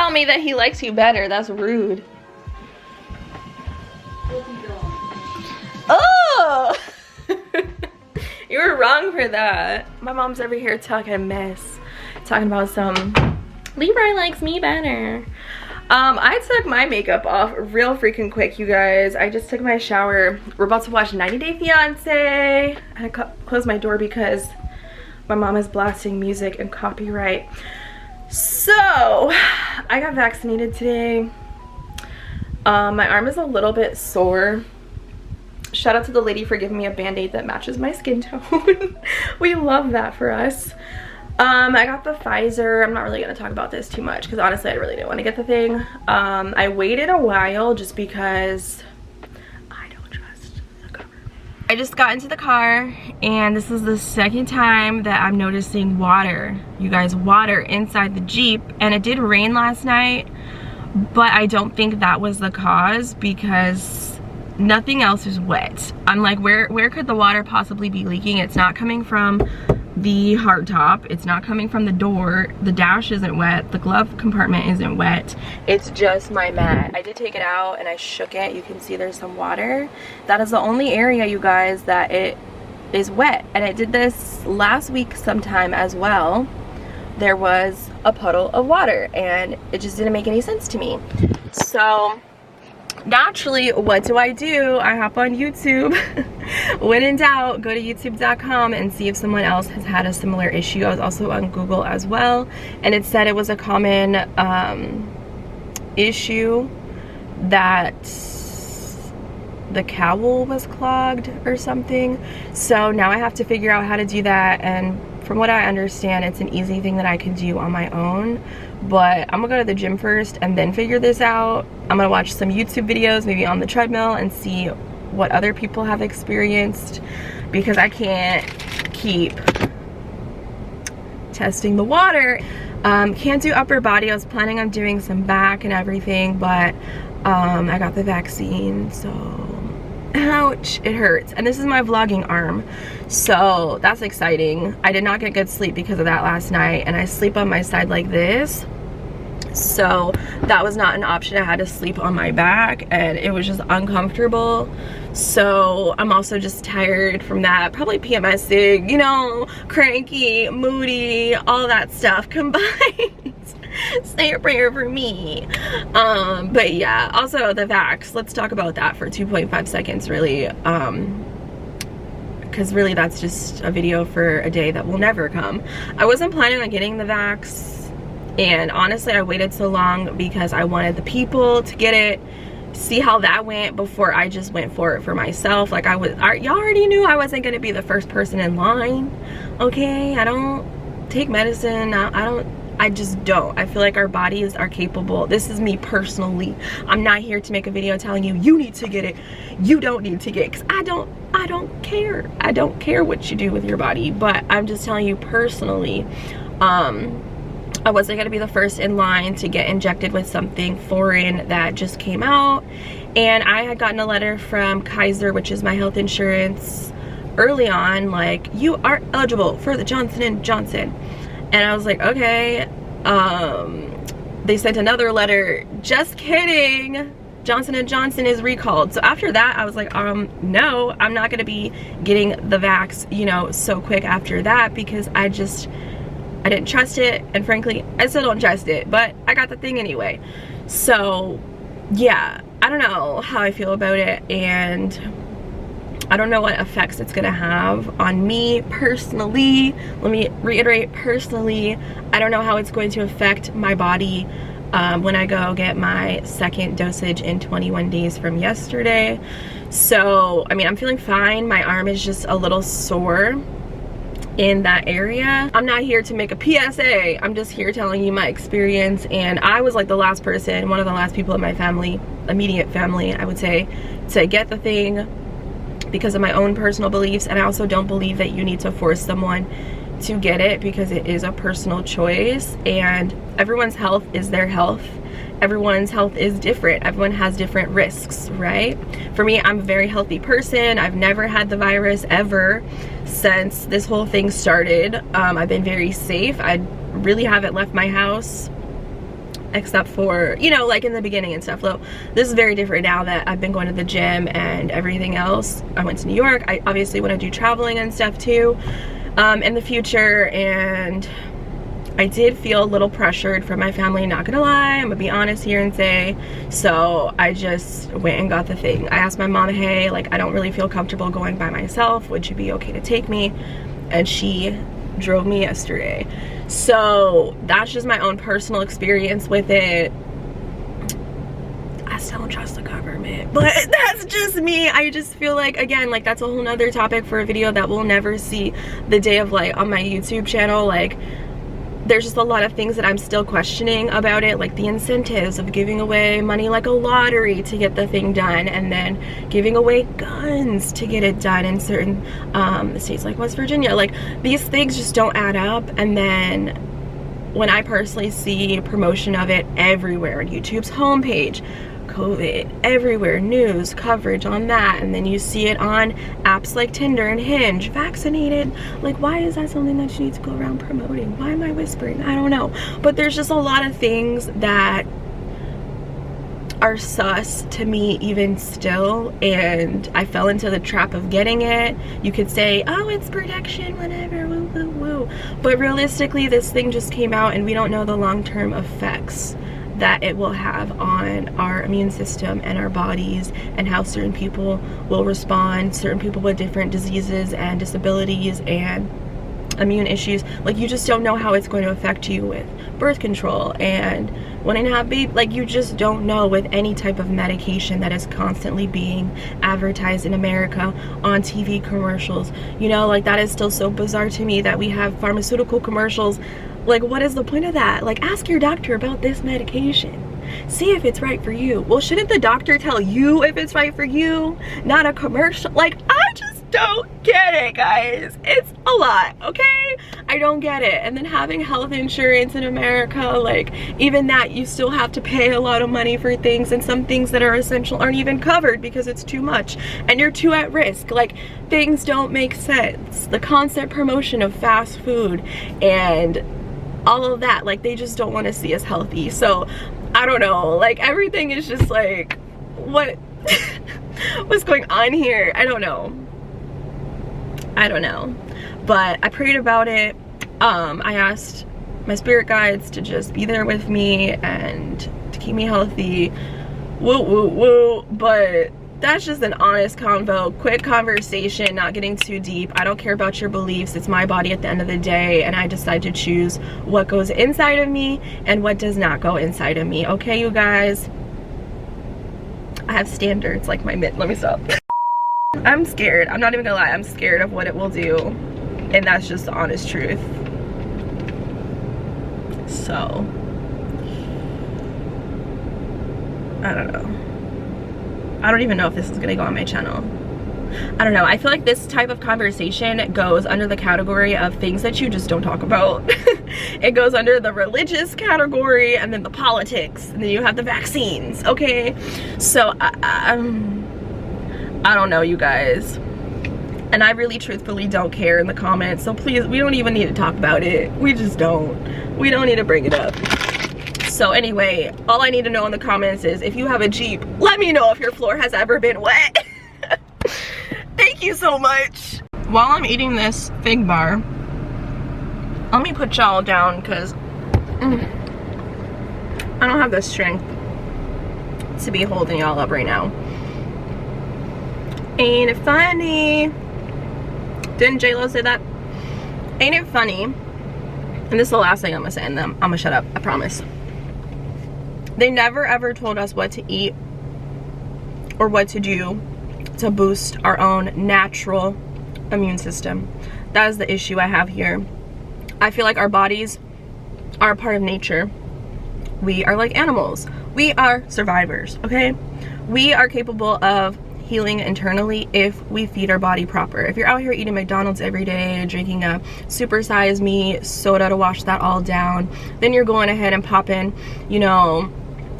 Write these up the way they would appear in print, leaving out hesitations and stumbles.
tell me that he likes you better. That's rude. Oh! You were wrong for that. My mom's over here talking a mess. Talking about some Leroy likes me better. I took my makeup off real freaking quick, you guys. I just took my shower. We're about to watch 90 Day Fiance. I closed my door because my mom is blasting music and copyright. So, I got vaccinated today. My arm is a little bit sore. Shout out to the lady for giving me a band-aid that matches my skin tone. We love that for us. I got the Pfizer. I'm not really going to talk about this too much because honestly I really didn't want to get the thing. I waited a while just because I don't trust the government. I just got into the car and this is the second time that I'm noticing water. You guys, water inside the Jeep. And it did rain last night, but I don't think that was the cause because nothing else is wet. I'm like, where could the water possibly be leaking? It's not coming from the hard top, it's not coming from the door, the dash isn't wet, the glove compartment isn't wet, it's just my mat. I did take it out and I shook it. You can see there's some water. That is the only area, you guys, that it is wet. And I did this last week sometime as well. There was a puddle of water and it just didn't make any sense to me. So naturally, what do? I hop on YouTube. When in doubt, go to youtube.com and see if someone else has had a similar issue. I was also on Google as well, and it said it was a common issue that the cowl was clogged or something. So now I have to figure out how to do that, and from what I understand, it's an easy thing that I can do on my own. But I'm gonna go to the gym first and then figure this out. I'm gonna watch some YouTube videos, maybe on the treadmill, and see what other people have experienced, because I can't keep testing the water. Can't do upper body. I was planning on doing some back and everything, but I got the vaccine, so ouch, it hurts. And this is my vlogging arm, so that's exciting. I did not get good sleep because of that last night, and I sleep on my side like this, so that was not an option. I had to sleep on my back and it was just uncomfortable. So I'm also just tired from that, probably PMSing, you know, cranky, moody, all that stuff combined. Say a prayer for me. But yeah, also the vax, let's talk about that for 2.5 seconds really, because really that's just a video for a day that will never come. I wasn't planning on getting the vax, and honestly I waited so long because I wanted the people to get it, see how that went before I just went for it for myself. Like y'all already knew I wasn't gonna be the first person in line, okay? I don't take medicine, I just don't. I feel like our bodies are capable. This is me personally. I'm not here to make a video telling you, you need to get it, you don't need to get it, because I don't care. I don't care what you do with your body, but I'm just telling you personally, I wasn't gonna be the first in line to get injected with something foreign that just came out. And I had gotten a letter from Kaiser, which is my health insurance, early on, like, you are eligible for the Johnson & Johnson. And I was like, okay. They sent another letter, just kidding, Johnson & Johnson is recalled. So after that I was like, no, I'm not gonna be getting the vax, you know, so quick after that, because I didn't trust it, and frankly I still don't trust it, but I got the thing anyway. So yeah, I don't know how I feel about it, and I don't know what effects it's gonna have on me personally. Let me reiterate, personally, I don't know how it's going to affect my body when I go get my second dosage in 21 days from yesterday. So I mean, I'm feeling fine. My arm is just a little sore in that area. I'm not here to make a PSA, I'm just here telling you my experience. And I was like the last person, one of the last people in my family, immediate family I would say, to get the thing because of my own personal beliefs. And I also don't believe that you need to force someone to get it, because it is a personal choice, and everyone's health is their health. Everyone's health is different. Everyone has different risks, right? For me, I'm a very healthy person. I've never had the virus ever since this whole thing started. I've been very safe. I really haven't left my house except for, you know, like in the beginning and stuff. Though this is very different now that I've been going to the gym and everything else. I went to New York. I obviously want to do traveling and stuff too in the future, and I did feel a little pressured from my family, not gonna lie. I'm gonna be honest here and say. So I just went and got the thing. I asked my mom, hey, like, I don't really feel comfortable going by myself. Would you be okay to take me? And she drove me yesterday. So that's just my own personal experience with it. I still don't trust the government, but that's just me. I just feel like, again, like, that's a whole nother topic for a video that we'll never see the day of light on my YouTube channel. Like, there's just a lot of things that I'm still questioning about it, like the incentives of giving away money like a lottery to get the thing done, and then giving away guns to get it done in certain states like West Virginia. Like, these things just don't add up. And then when I personally see promotion of it everywhere on YouTube's homepage, COVID everywhere, news coverage on that, and then you see it on apps like Tinder and Hinge, vaccinated. Like, why is that something that you need to go around promoting? Why am I whispering? I don't know. But there's just a lot of things that are sus to me even still, and I fell into the trap of getting it. You could say, oh, it's protection, whatever, woo woo woo, but realistically this thing just came out and we don't know the long-term effects that it will have on our immune system and our bodies, and how certain people will respond, certain people with different diseases and disabilities and immune issues. Like, you just don't know how it's going to affect you with birth control and wanting to have babies. Like, you just don't know with any type of medication that is constantly being advertised in America on TV commercials. You know, like, that is still so bizarre to me that we have pharmaceutical commercials. Like, what is the point of that? Like, ask your doctor about this medication. See if it's right for you. Well, shouldn't the doctor tell you if it's right for you, not a commercial? Like, I just don't get it, guys. It's a lot, okay? I don't get it. And then having health insurance in America, like, even that, you still have to pay a lot of money for things, and some things that are essential aren't even covered because it's too much and you're too at risk. Like, things don't make sense. The constant promotion of fast food and all of that, like, they just don't want to see us healthy. So I don't know, like, everything is just like, what what's going on here? I don't know, but I prayed about it. I asked my spirit guides to just be there with me and to keep me healthy, woo woo woo. But that's just an honest convo, quick conversation, not getting too deep. I don't care about your beliefs. It's my body at the end of the day, and I decide to choose what goes inside of me and what does not go inside of me. Okay, you guys? I have standards like my let me stop. I'm scared. I'm not even gonna lie. I'm scared of what it will do, and that's just the honest truth. So, I don't know. I don't even know if this is gonna go on my channel. I don't know. I feel like this type of conversation goes under the category of things that you just don't talk about. It goes under the religious category, and then the politics, and then you have the vaccines, okay? So I don't know, you guys. And I really truthfully don't care in the comments, so please, we don't even need to talk about it. We just don't. We don't need to bring it up. So anyway, all I need to know in the comments is, if you have a Jeep, let me know if your floor has ever been wet. Thank you so much. While I'm eating this fig bar, let me put y'all down, because I don't have the strength to be holding y'all up right now. Ain't it funny? Didn't J-Lo say that? Ain't it funny? And this is the last thing I'm gonna say, and then I'm gonna shut up, I promise. They never ever told us what to eat or what to do to boost our own natural immune system. That is the issue I have here. I feel like our bodies are a part of nature. We are like animals. We are survivors, okay? We are capable of healing internally if we feed our body proper. If you're out here eating McDonald's every day, drinking a supersized me soda to wash that all down, then you're going ahead and popping, you know,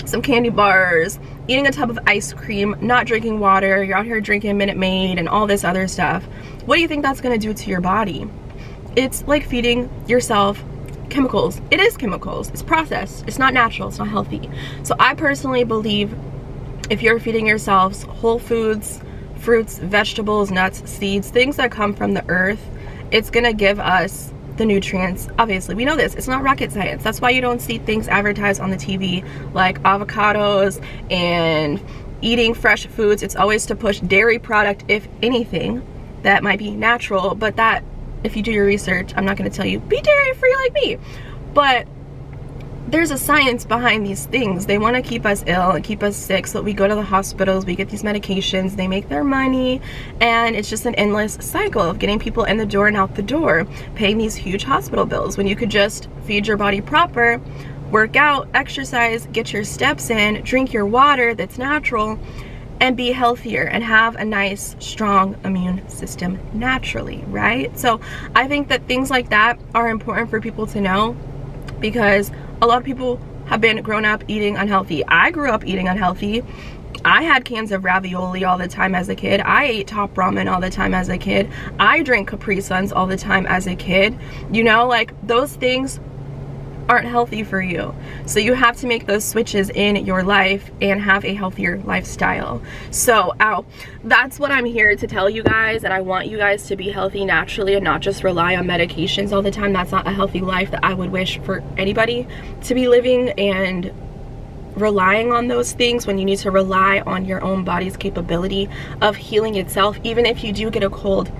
some candy bars, eating a tub of ice cream, not drinking water, you're out here drinking Minute Maid and all this other stuff. What do you think that's gonna do to your body? It's like feeding yourself chemicals. It is chemicals. It's processed. It's not natural. It's not healthy. So I personally believe if you're feeding yourselves whole foods, fruits, vegetables, nuts, seeds, things that come from the earth, it's gonna give us the nutrients. Obviously, we know this. It's not rocket science. That's why you don't see things advertised on the TV like avocados and eating fresh foods. It's always to push dairy product, if anything, that might be natural. But that, if you do your research, I'm not going to tell you be dairy free like me, but there's a science behind these things. They want to keep us ill and keep us sick, so that we go to the hospitals, we get these medications, they make their money, and it's just an endless cycle of getting people in the door and out the door, paying these huge hospital bills, when you could just feed your body proper, work out, exercise, get your steps in, drink your water that's natural, and be healthier and have a nice, strong immune system naturally, right? So I think that things like that are important for people to know, because a lot of people have been grown up eating unhealthy. I grew up eating unhealthy. I had cans of ravioli all the time as a kid. I ate top ramen all the time as a kid. I drank Capri Suns all the time as a kid. You know, like, those things aren't healthy for you. So you have to make those switches in your life and have a healthier lifestyle. So that's what I'm here to tell you guys, that I want you guys to be healthy naturally and not just rely on medications all the time. That's not a healthy life that I would wish for anybody to be living, and relying on those things when you need to rely on your own body's capability of healing itself. Even if you do get a cold,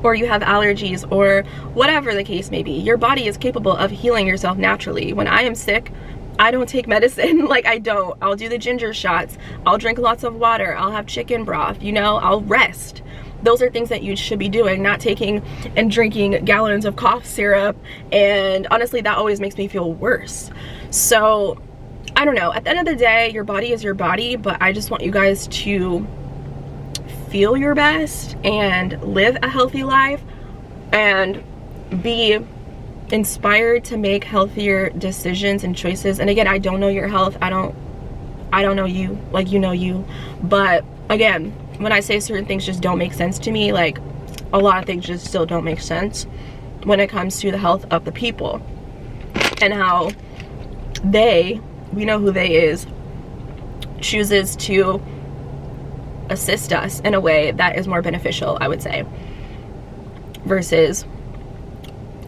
or you have allergies, or whatever the case may be, your body is capable of healing yourself naturally. When I am sick, I don't take medicine. Like, I don't. I'll do the ginger shots. I'll drink lots of water. I'll have chicken broth, you know, I'll rest. Those are things that you should be doing, not taking and drinking gallons of cough syrup. And honestly, that always makes me feel worse. So I don't know. At the end of the day, your body is your body, but I just want you guys to feel your best and live a healthy life and be inspired to make healthier decisions and choices. And again, I don't know your health. I don't know you like you know you. But again, when I say certain things just don't make sense to me, like, a lot of things just still don't make sense when it comes to the health of the people and how we know who they is, chooses to assist us in a way that is more beneficial, I would say, versus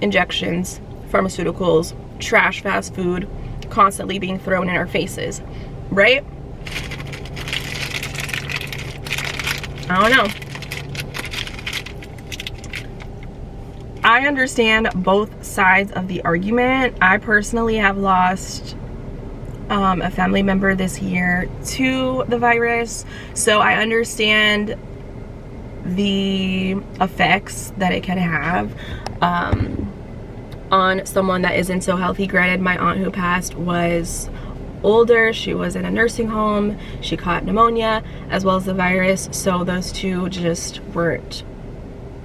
injections, pharmaceuticals, trash fast food constantly being thrown in our faces, right? I don't know. I understand both sides of the argument. I personally have lost a family member this year to the virus, so I understand the effects that it can have on someone that isn't so healthy. Granted, my aunt who passed was older. She was in a nursing home. She caught pneumonia as well as the virus, so those two just weren't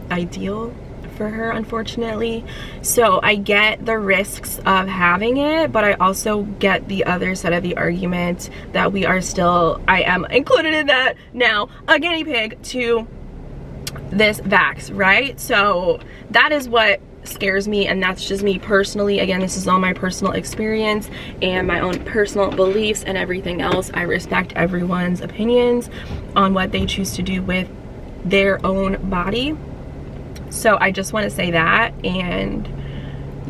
ideal for her, unfortunately. So I get the risks of having it, but I also get the other side of the argument that we are still, I am included in that now, a guinea pig to this vax, right? So that is what scares me, and that's just me personally. Again, this is all my personal experience and my own personal beliefs and everything else. I respect everyone's opinions on what they choose to do with their own body. So I just want to say that. And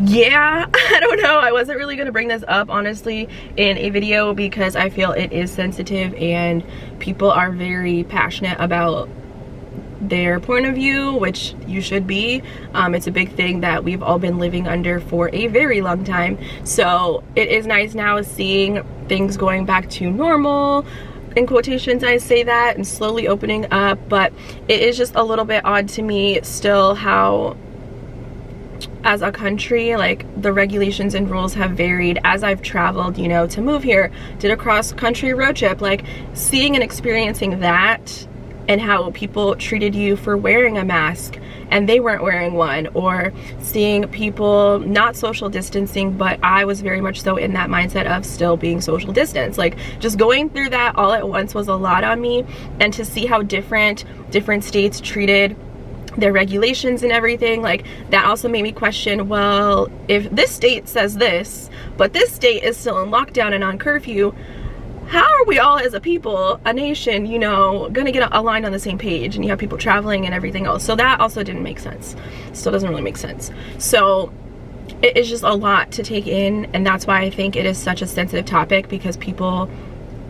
yeah, I don't know, I wasn't really going to bring this up honestly in a video because I feel it is sensitive and people are very passionate about their point of view, which you should be. It's a big thing that we've all been living under for a very long time. So it is nice now seeing things going back to normal, in quotations I say that, and slowly opening up. But it is just a little bit odd to me still how, as a country, like, the regulations and rules have varied as I've traveled, you know, to move here, did a cross-country road trip, like seeing and experiencing that, and how people treated you for wearing a mask and they weren't wearing one, or seeing people not social distancing, but I was very much so in that mindset of still being social distance. Like, just going through that all at once was a lot on me, and to see how different states treated their regulations and everything. Like, that also made me question, well, if this state says this, but this state is still in lockdown and on curfew, how are we all as a people, a nation, you know, gonna get aligned on the same page? And you have people traveling and everything else. So that also didn't make sense. Still doesn't really make sense. So it is just a lot to take in, and that's why I think it is such a sensitive topic, because people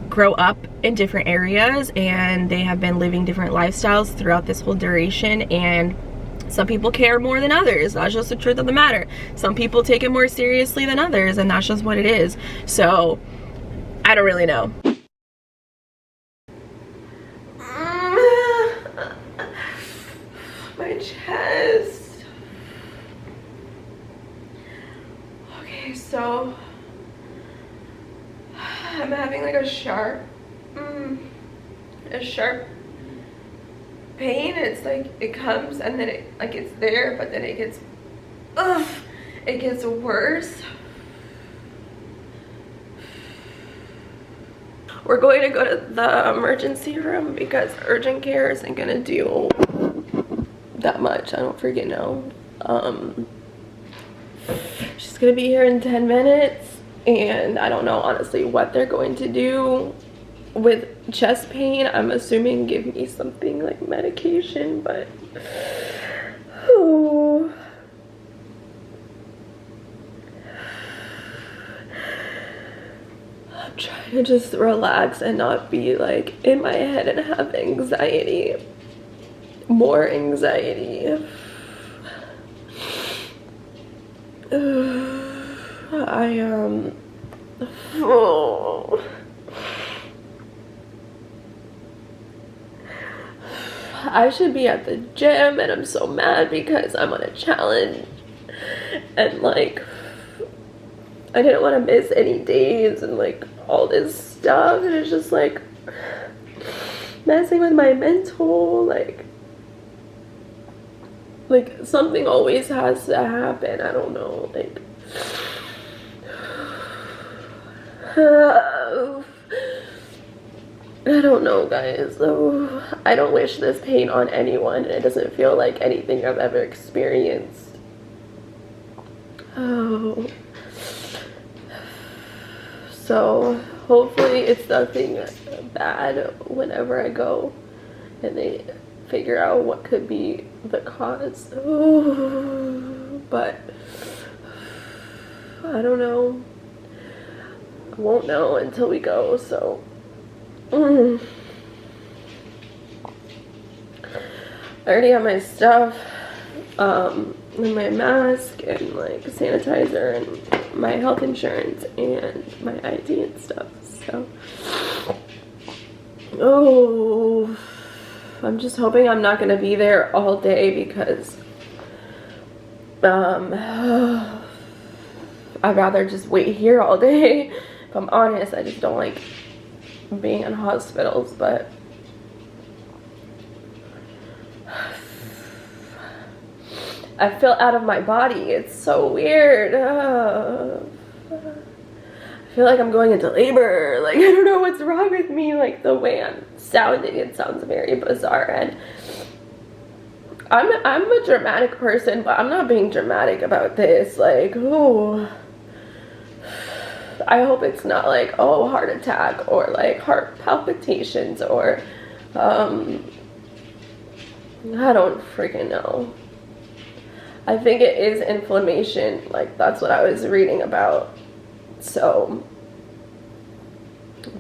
grow up in different areas and they have been living different lifestyles throughout this whole duration, and some people care more than others. That's just the truth of the matter. Some people take it more seriously than others, and that's just what it is. So I don't really know. My chest. Okay, so I'm having like a sharp pain. It's like it comes and then it like it's there, but then it gets worse. We're going to go to the emergency room because urgent care isn't gonna do that much. I don't freaking know. She's gonna be here in 10 minutes, and I don't know honestly what they're going to do with chest pain. I'm assuming give me something like medication, but oh. I'm trying to just relax and not be like in my head and have anxiety, more anxiety. I should be at the gym, and I'm so mad because I'm on a challenge, and like I didn't want to miss any days and like all this stuff, and it's just like messing with my mental. Like something always has to happen. I don't know, like I don't know, guys. I don't wish this pain on anyone, and it doesn't feel like anything I've ever experienced. Oh. So hopefully it's nothing bad whenever I go and they figure out what could be the cause. Oh, but I don't know. I won't know until we go, so I already have my stuff, and my mask and like sanitizer and my health insurance and my ID and stuff. So oh, I'm just hoping I'm not gonna be there all day, because I'd rather just wait here all day. If I'm honest, I just don't like being in hospitals, but I feel out of my body. It's so weird. I feel like I'm going into labor. Like, I don't know what's wrong with me. Like, the way I'm sounding, it sounds very bizarre. And I'm a dramatic person, but I'm not being dramatic about this. Like, oh, I hope it's not like, oh, heart attack or like heart palpitations or I don't freaking know. I think it is inflammation. Like, that's what I was reading about. So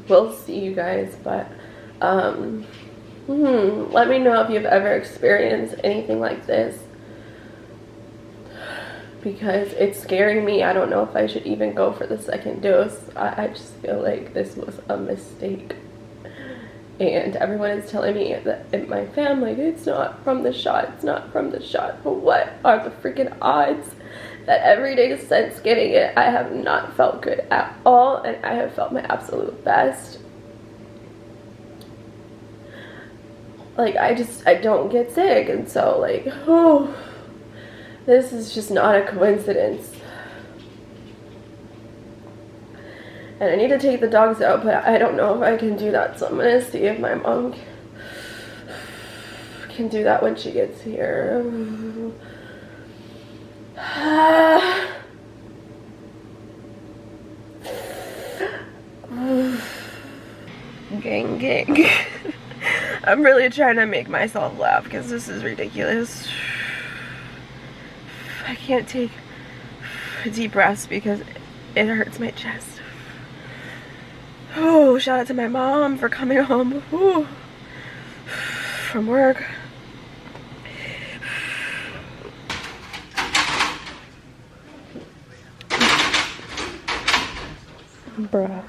we'll see, you guys. But let me know if you've ever experienced anything like this, because it's scaring me. I don't know if I should even go for the second dose. I just feel like this was a mistake. And everyone is telling me that in my family, it's not from the shot, it's not from the shot. But what are the freaking odds that every day since getting it, I have not felt good at all, and I have felt my absolute best. Like, I don't get sick, and so like, oh, this is just not a coincidence. And I need to take the dogs out, but I don't know if I can do that, so I'm gonna see if my mom can do that when she gets here. Gang. I'm really trying to make myself laugh because this is ridiculous. I can't take deep breaths because it hurts my chest. Oh, shout out to my mom for coming home from work. Bruh.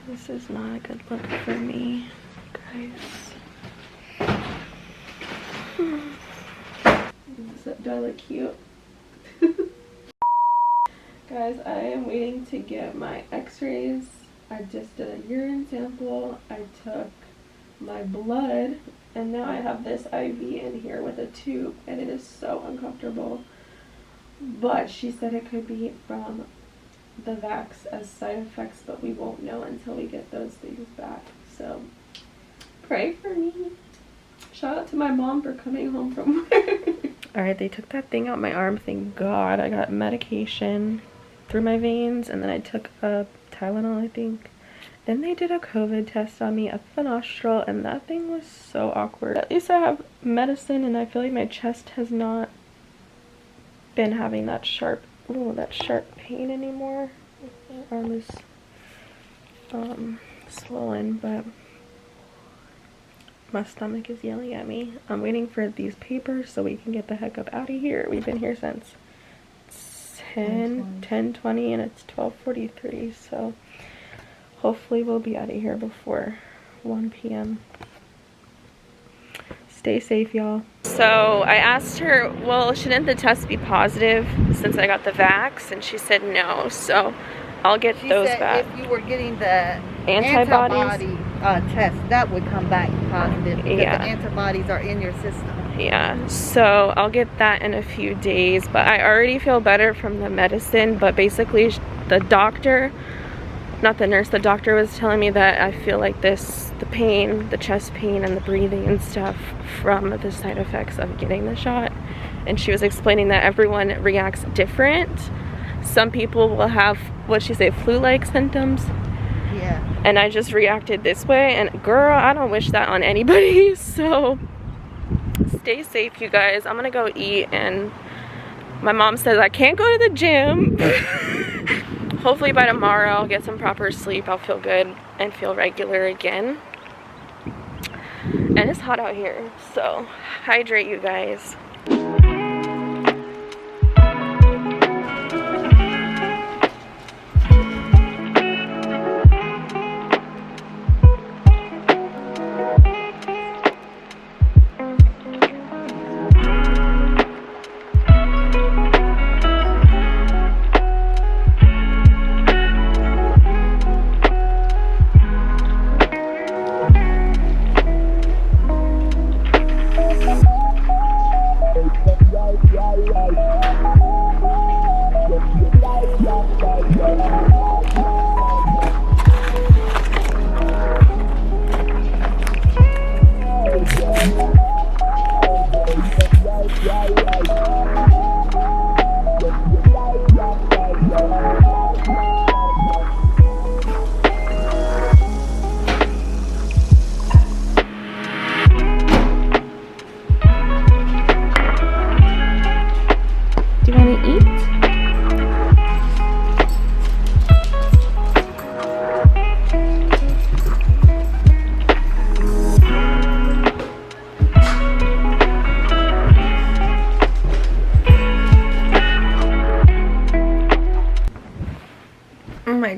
This is not a good look for me, guys. Do I look cute? Guys, I am waiting to get my x-rays. I just did a urine sample. I took my blood, and now I have this IV in here with a tube, and it is so uncomfortable. But she said it could be from the vax as side effects, but we won't know until we get those things back. So pray for me. Shout out to my mom for coming home from work. Alright, they took that thing out my arm, thank God. I got medication through my veins, and then I took a Tylenol, I think. Then they did a COVID test on me up the nostril, and that thing was so awkward. At least I have medicine, and I feel like my chest has not been having that sharp pain anymore. My arm is swollen, but my stomach is yelling at me. I'm waiting for these papers so we can get the heck up out of here. We've been here since 10:20 and it's 12:43, so hopefully we'll be out of here before 1 p.m. Stay safe, y'all. So I asked her, well, shouldn't the test be positive since I got the vax? And she said no, so I'll get those back. If you were getting the antibody test, that would come back positive because yeah, the antibodies are in your system. Yeah, so I'll get that in a few days, but I already feel better from the medicine. But basically the doctor, not the nurse, the doctor was telling me that I feel like the pain, the chest pain and the breathing and stuff from the side effects of getting the shot. And she was explaining that everyone reacts different. Some people will have, what'd she say, flu-like symptoms? Yeah. And I just reacted this way, and girl, I don't wish that on anybody. So stay safe, you guys. I'm gonna go eat, and my mom says I can't go to the gym. Hopefully by tomorrow I'll get some proper sleep. I'll feel good and feel regular again. And it's hot out here, so hydrate, you guys.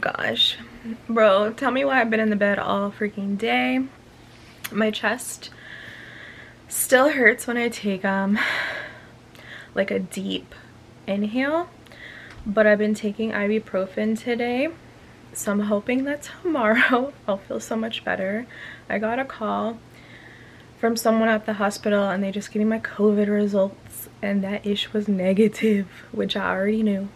Gosh, bro, tell me why I've been in the bed all freaking day. My chest still hurts when I take like a deep inhale, but I've been taking ibuprofen today, so I'm hoping that tomorrow I'll feel so much better. I got a call from someone at the hospital, and they just gave me my COVID results, and that ish was negative, which I already knew.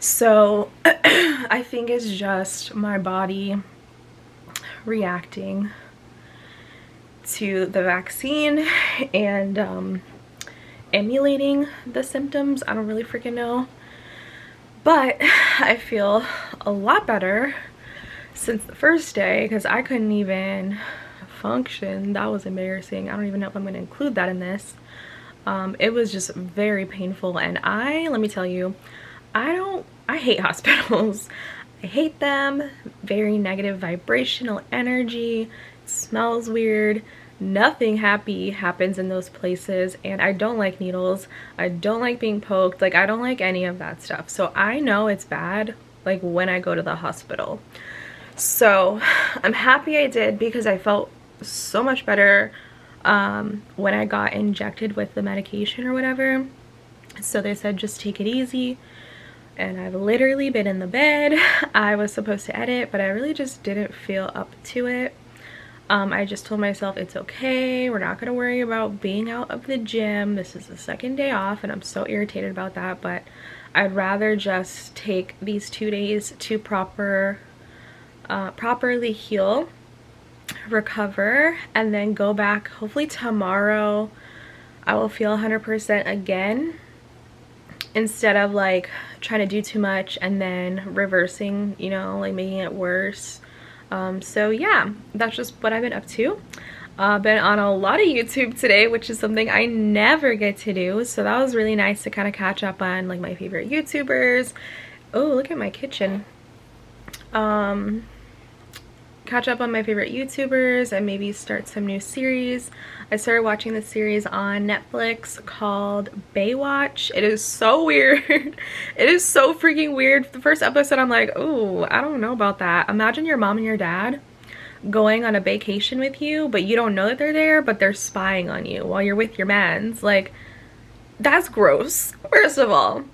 So I think it's just my body reacting to the vaccine and emulating the symptoms. I don't really freaking know, but I feel a lot better since the first day because I couldn't even function. That was embarrassing. I don't even know if I'm going to include that in this. It was just very painful, and let me tell you, I hate hospitals. I hate them. Very negative vibrational energy. It smells weird. Nothing happy happens in those places, and I don't like needles. I don't like being poked. Like, I don't like any of that stuff. So I know it's bad, like, when I go to the hospital. So I'm happy I did because I felt so much better when I got injected with the medication or whatever. So they said just take it easy, and I've literally been in the bed. I was supposed to edit, but I really just didn't feel up to it. I just told myself it's okay, we're not going to worry about being out of the gym. This is the second day off and I'm so irritated about that, but I'd rather just take these 2 days to properly heal, recover, and then go back. Hopefully tomorrow I will feel 100% again, instead of like trying to do too much and then reversing, you know, like making it worse. So yeah, that's just what I've been up to. Been on a lot of YouTube today, which is something I never get to do, so that was really nice to kind of catch up on like my favorite YouTubers. Oh, look at my kitchen. Catch up on my favorite YouTubers and maybe start some new series. I started watching this series on Netflix called Baywatch. It is so weird. It is so freaking weird. The first episode I'm like, oh, I don't know about that. Imagine your mom and your dad going on a vacation with you, but you don't know that they're there, but they're spying on you while you're with your mans. Like, that's gross, first of all.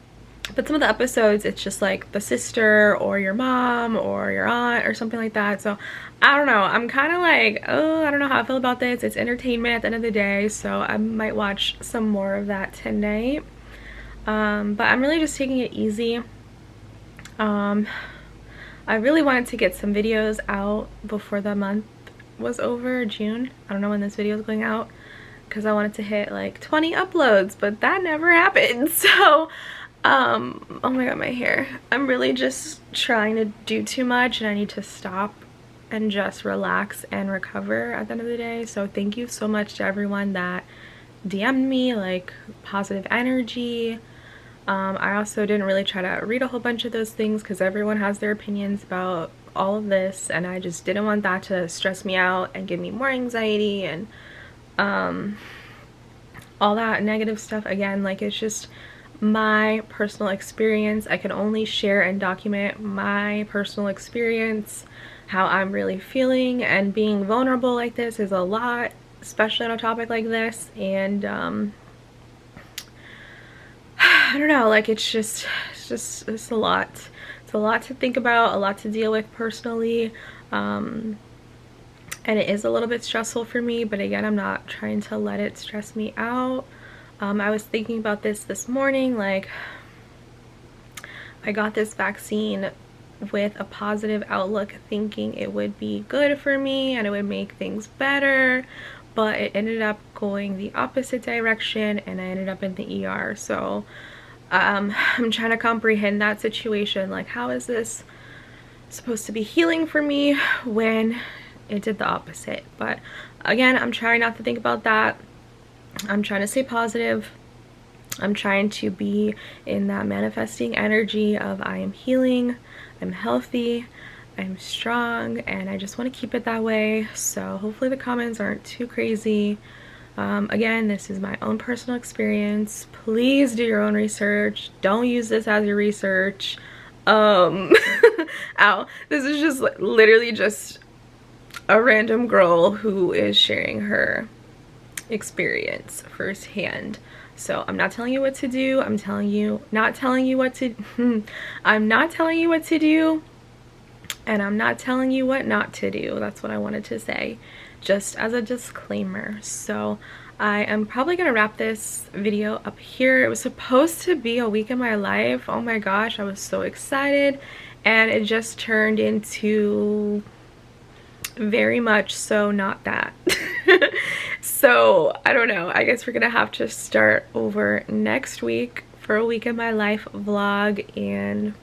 But some of the episodes, it's just like the sister or your mom or your aunt or something like that. So I don't know, I'm kind of like, oh, I don't know how I feel about this. It's entertainment at the end of the day, so I might watch some more of that tonight. But I'm really just taking it easy. I really wanted to get some videos out before the month was over, June. I don't know when this video is going out, because I wanted to hit like 20 uploads, but that never happened. So oh my god, my hair. I'm really just trying to do too much, and I need to stop and just relax and recover at the end of the day. So thank you so much to everyone that DM'd me like positive energy. I also didn't really try to read a whole bunch of those things because everyone has their opinions about all of this, and I just didn't want that to stress me out and give me more anxiety and all that negative stuff. Again, like, it's just my personal experience. I can only share and document my personal experience, how I'm really feeling, and being vulnerable like this is a lot, especially on a topic like this. And I don't know, like, it's a lot. It's a lot to think about, a lot to deal with personally, and it is a little bit stressful for me, but again, I'm not trying to let it stress me out. I was thinking about this morning, like, I got this vaccine with a positive outlook, thinking it would be good for me and it would make things better, but it ended up going the opposite direction and I ended up in the ER. So I'm trying to comprehend that situation. Like, how is this supposed to be healing for me when it did the opposite? But again, I'm trying not to think about that. I'm trying to stay positive. I'm trying to be in that manifesting energy of I am healing, I'm healthy, I'm strong, and I just want to keep it that way. So hopefully the comments aren't too crazy. Again, this is my own personal experience. Please do your own research. Don't use this as your research. Ow. This is just literally just a random girl who is sharing her experience firsthand. So I'm not telling you what to do. I'm not telling you what to I'm not telling you what to do, and I'm not telling you what not to do. That's what I wanted to say, just as a disclaimer. So I am probably gonna wrap this video up here. It was supposed to be a week in my life. Oh my gosh, I was so excited, and it just turned into very much so not that. So I don't know, I guess we're gonna have to start over next week for a week in my life vlog, and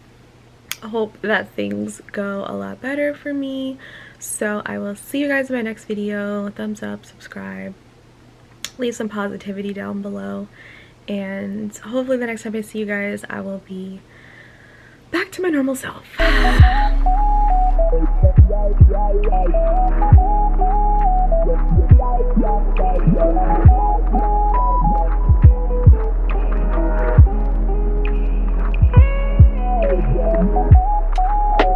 I hope that things go a lot better for me. So I will see you guys in my next video. Thumbs up, subscribe, leave some positivity down below, and hopefully the next time I see you guys I will be back to my normal self.